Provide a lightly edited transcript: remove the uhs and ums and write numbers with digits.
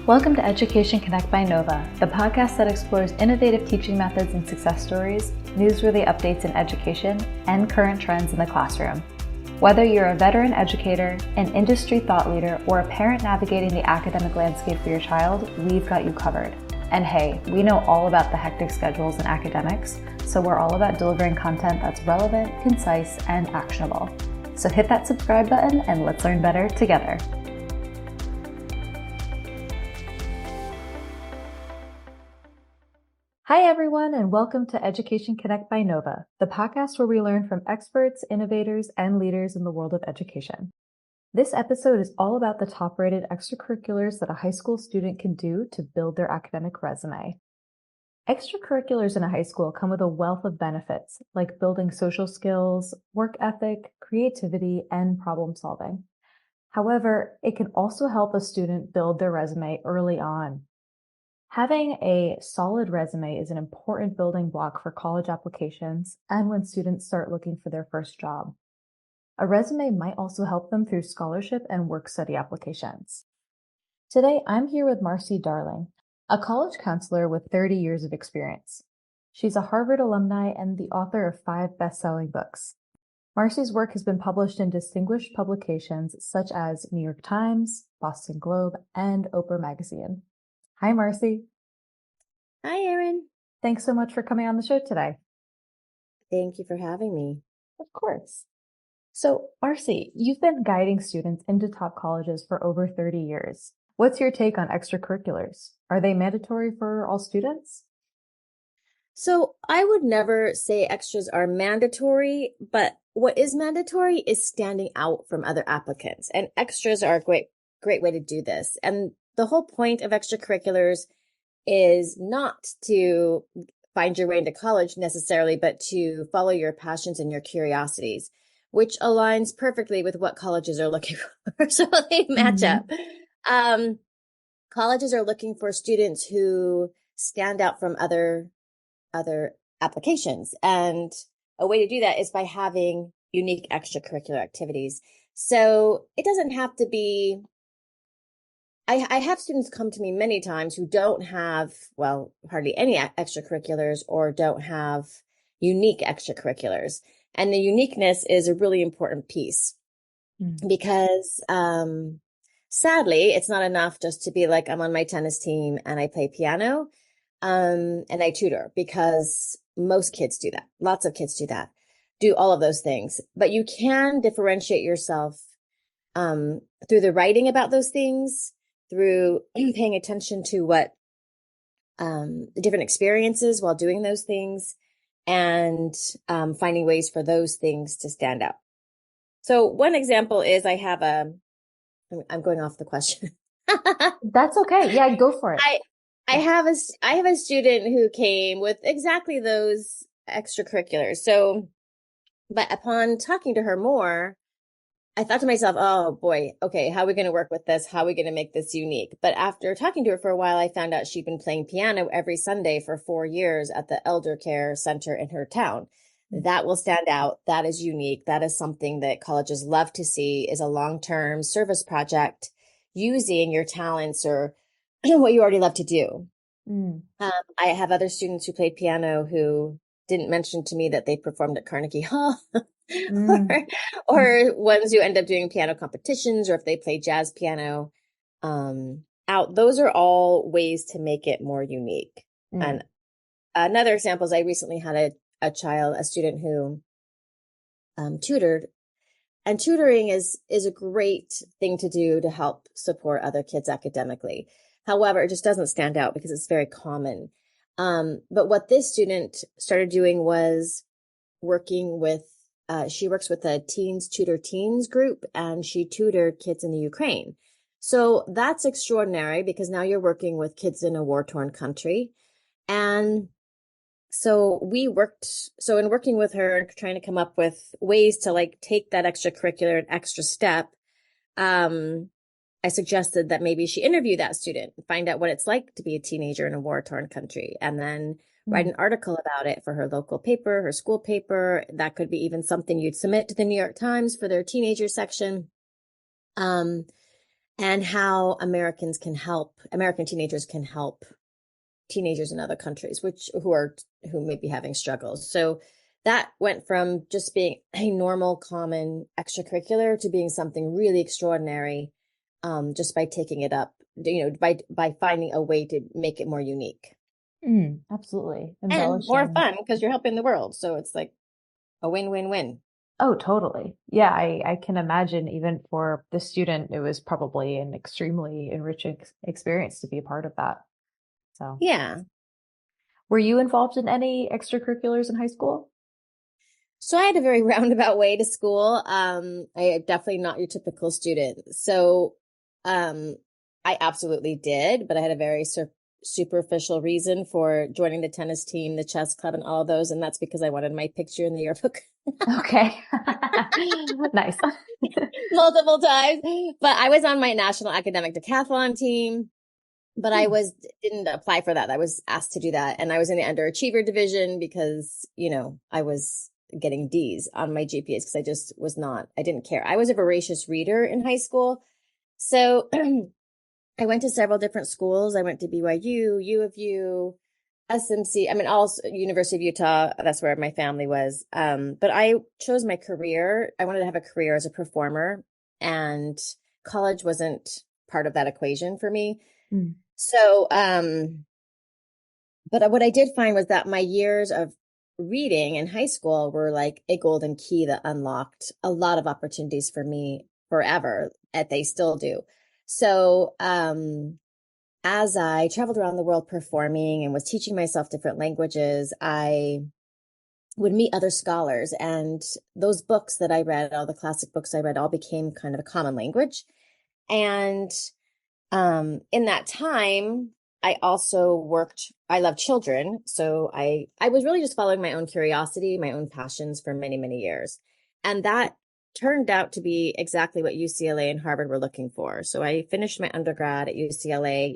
Welcome to Education Connect by Nova, the podcast that explores innovative teaching methods and success stories, newsworthy updates in education, and current trends in the classroom. Whether you're a veteran educator, an industry thought leader, or a parent navigating the academic landscape for your child, we've got you covered. And hey, we know all about the hectic schedules in academics, so we're all about delivering content that's relevant, concise, and actionable. So hit that subscribe button and let's learn better together. Hi everyone, and welcome to Education Connect by Nova, the podcast where we learn from experts, innovators, and leaders in the world of education. This episode is all about the top-rated extracurriculars that a high school student can do to build their academic resume. Extracurriculars in a high school come with a wealth of benefits, like building social skills, work ethic, creativity, and problem solving. However, it can also help a student build their resume early on. Having a solid resume is an important building block for college applications and when students start looking for their first job. A resume might also help them through scholarship and work study applications. Today, I'm here with Marcy Darling, a college counselor with 30 years of experience. She's a Harvard alumni and the author of 5 best-selling books. Marcy's work has been published in distinguished publications such as New York Times, Boston Globe, and Oprah Magazine. Hi, Marcy. Hi, Erin. Thanks so much for coming on the show today. Thank you for having me. Of course. So, Marcy, you've been guiding students into top colleges for over 30 years. What's your take on extracurriculars? Are they mandatory for all students? So I would never say extras are mandatory, but what is mandatory is standing out from other applicants. And extras are a great way to do this. And the whole point of extracurriculars is not to find your way into college necessarily, but to follow your passions and your curiosities, which aligns perfectly with what colleges are looking for. So they match up. Colleges are looking for students who stand out from other applications. And a way to do that is by having unique extracurricular activities. So it doesn't have to be I have students come to me many times who don't have, well, hardly any extracurriculars or don't have unique extracurriculars. And the uniqueness is a really important piece because sadly, it's not enough just to be like, I'm on my tennis team and I play piano and I tutor, because most kids do that. Lots of kids do that, do all of those things. But you can differentiate yourself through the writing about those things, through paying attention to what the different experiences while doing those things, and finding ways for those things to stand out. So one example is I'm going off the question. That's okay. Yeah, go for it. I have a student who came with exactly those extracurriculars. So, but upon talking to her more, I thought to myself, oh boy, okay, how are we going to work with this? How are we going to make this unique? But after talking to her for a while, I found out she'd been playing piano every Sunday for 4 years at the elder care center in her town. That will stand out. That is unique. That is something that colleges love to see, is a long-term service project using your talents or what you already love to do. I have other students who played piano who didn't mention to me that they performed at Carnegie Hall. or ones who end up doing piano competitions, or if they play jazz piano those are all ways to make it more unique. And another example is I recently had a student who tutored, and tutoring is a great thing to do to help support other kids academically. However, it just doesn't stand out because it's very common. But what this student started doing was working with she works with a tutor teens group, and she tutored kids in the Ukraine. So that's extraordinary because now you're working with kids in a war-torn country. And so in working with her and trying to come up with ways to like take that extracurricular and extra step, I suggested that maybe she interview that student and find out what it's like to be a teenager in a war-torn country, and then write an article about it for her local paper, her school paper. That could be even something you'd submit to the New York Times for their teenager section. and how American teenagers can help teenagers in other countries, who may be having struggles. So that went from just being a normal, common extracurricular to being something really extraordinary, just by taking it up, by finding a way to make it more unique Absolutely. and more Embellishing. fun because you're helping the world. So it's like a win-win-win. Oh, totally. Yeah, I can imagine even for the student, it was probably an extremely enriching experience to be a part of that. So, Yeah. were you involved in any extracurriculars in high school? So I had a very roundabout way to school. I am definitely not your typical student. So, um, I absolutely did, but I had a very superficial reason for joining the tennis team, the chess club, and all of those. And that's because I wanted my picture in the yearbook Okay. Nice. multiple times. But I was on my national academic decathlon team, but I didn't apply for that. I was asked to do that. And I was in the underachiever division because, I was getting D's on my GPAs because I didn't care. I was a voracious reader in high school. So I went to several different schools. I went to BYU, U of U, SMC. I mean, all University of Utah. That's where my family was. But I chose my career. I wanted to have a career as a performer, and college wasn't part of that equation for me. Mm. So, but what I did find was that my years of reading in high school were like a golden key that unlocked a lot of opportunities for me forever, and they still do. So, as I traveled around the world performing and was teaching myself different languages, I would meet other scholars, and those books that I read, all the classic books I read, all became kind of a common language. And in that time, I love children. So I was really just following my own curiosity, my own passions for many, many years. And that turned out to be exactly what UCLA and Harvard were looking for. So I finished my undergrad at UCLA